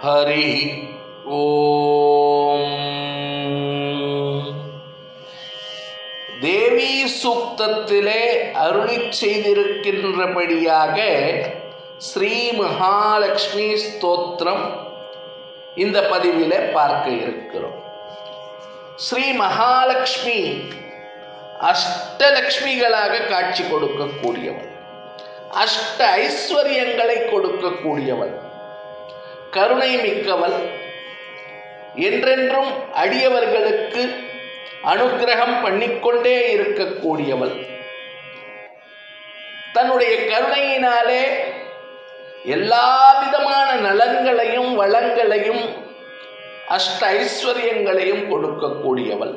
ஹரி ஓம். தேவி சூக்தத்திலே அருளிச் செய்திருக்கின்றபடியாக ஸ்ரீ மகாலட்சுமி ஸ்தோத்திரம் இந்த பதிவிலே பார்க்க இருக்கிறோம். ஸ்ரீ மகாலட்சுமி அஷ்டலட்சுமிகளாக காட்சி கொடுக்கக்கூடியவள், அஷ்ட ஐஸ்வர்யங்களை கொடுக்கக்கூடியவள், கருணை மிக்கவள், என்றென்றும் அடியவர்களுக்கு அனுக்கிரகம் பண்ணிக்கொண்டே இருக்கக்கூடியவள். தன்னுடைய கருணையினாலே எல்லா விதமான நலன்களையும் வளங்களையும் அஷ்ட ஐஸ்வர்யங்களையும் கொடுக்கக்கூடியவள்,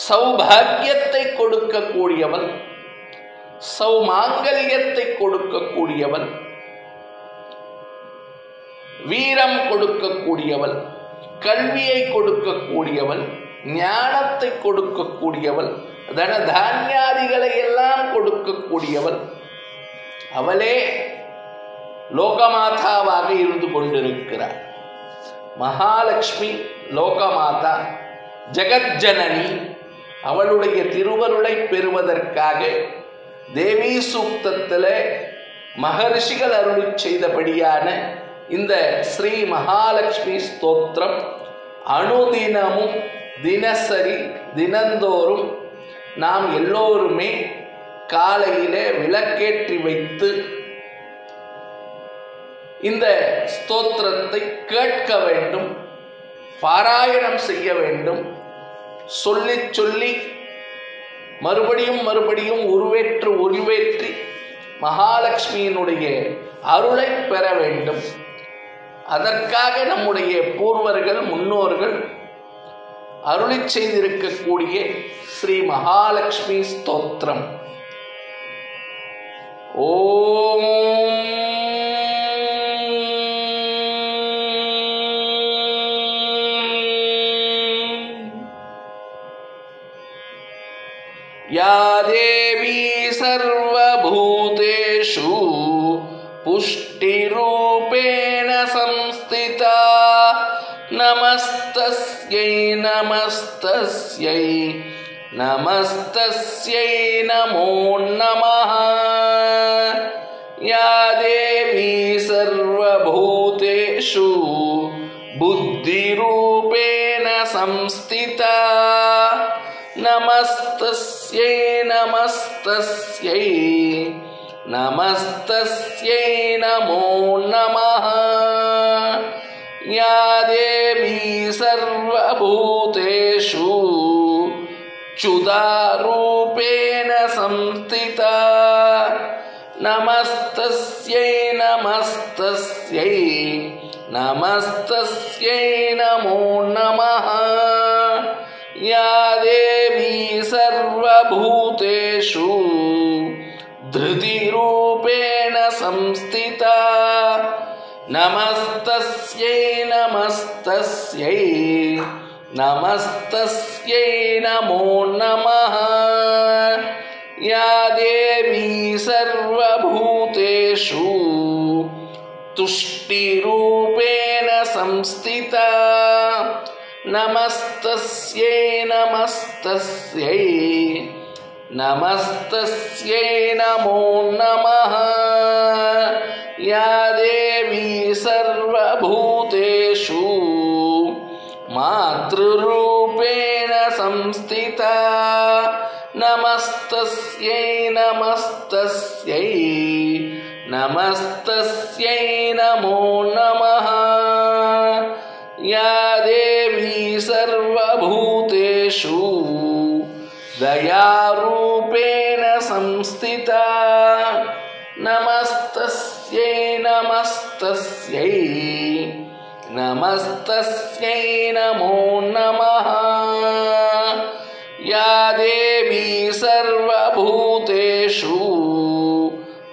சௌபாகியத்தை கொடுக்கக்கூடியவள், சௌமாங்கல்யத்தை கொடுக்கக்கூடியவள், வீரம் கொடுக்கக்கூடியவள், கல்வியை கொடுக்கக்கூடியவள், ஞானத்தை கொடுக்கக்கூடியவள், தன தானியாதிகளை எல்லாம் கொடுக்கக்கூடியவள். அவளே லோகமாதாவாக இருந்து கொண்டிருக்கிறார். மகாலட்சுமி லோகமாதா, ஜெகஜனனி. அவளுடைய திருவருளை பெறுவதற்காக தேவி சூக்தத்தில் மகரிஷிகள் அருளிச் செய்தபடியான இந்த ஸ்ரீ மகாலட்சுமி ஸ்தோத்திரம் அனுதினமும் தினசரி தினந்தோறும் நாம் எல்லோருமே காலையிலே விளக்கேற்றி வைத்து இந்த ஸ்தோத்திரத்தை கேட்க வேண்டும், பாராயணம் செய்ய வேண்டும். சொல்லி சொல்லி மறுபடியும் மறுபடியும் உருவேற்றி மகாலட்சுமியினுடைய அருளை பெற வேண்டும். அதற்காக நம்முடைய பூர்வர்கள் முன்னோர்கள் அருளிச் செய்திருக்கக்கூடிய ஸ்ரீ மகாலட்சுமி ஸ்தோத்திரம். ஓம் யா தேவி சர்வபூதேஷு புஷ்டிரூபேண சம்ஸ்திதா நமஸ்தஸ்யை நமஸ்தஸ்யை நமஸ்தஸ்யை நமோ நமः. யா தேவி சர்வபூதேஷு புத்திரூபேண சம்ஸ்திதா நமஸ்தஸ்யை நமஸ்தஸ்யை நமஸ்தஸ்யை நமோ நமः. யா தேவி சர்வபூதேஷு च्युतारूपेण संस्थिता நமஸ்தஸ்யை நமஸ்தஸ்யை நமஸ்தஸ்யை நமோ நமः. யா தேவி சர்வபூதேஷு धृतिरूपेण संस्थिता நமஸ்தஸ்யை நமஸ்தஸ்யை நமஸ்தஸ்யை நமோ நமः. யா தேவி சர்வபூதேஷு துஷ்டிரூபேண சம்ஸ்திதா நமஸ்தஸ்யை நமஸ்தஸ்யை நமஸ்தஸ்யை நமோ நமः. யா தேவி சர்வபூதேஷு மாத்ருரூபேண சம்ஸ்திதா நமஸ்தஸ்யை நமஸ்தஸ்யை நமஸ்தஸ்யை நமோ நமः. யா தேவி சர்வபூதேஷு தயாரூபேண சம்ஸ்திதா நமஸ்தஸ்யை நமஸ்தஸ்யை நமஸ்தஸ்யை நமோ நமः. யா தேவி சர்வபூதேஷு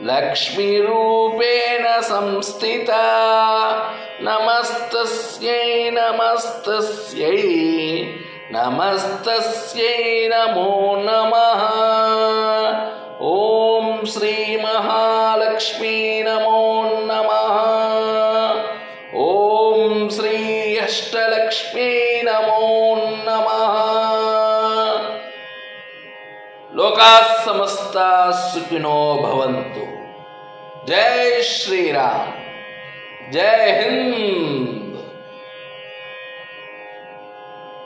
லக்ஷ்மிரூபேண சம்ஸ்திதா நமஸ்தஸ்யை நமஸ்தஸ்யை நமஸ்தஸ்யை நமோ நமः. ஓம் ஸ்ரீ மகாலட்சுமி நமோ நமः. नमो नमः। लोकाः समस्ताः सुखिनो भवन्तु। जय श्री राम। जय हिंद।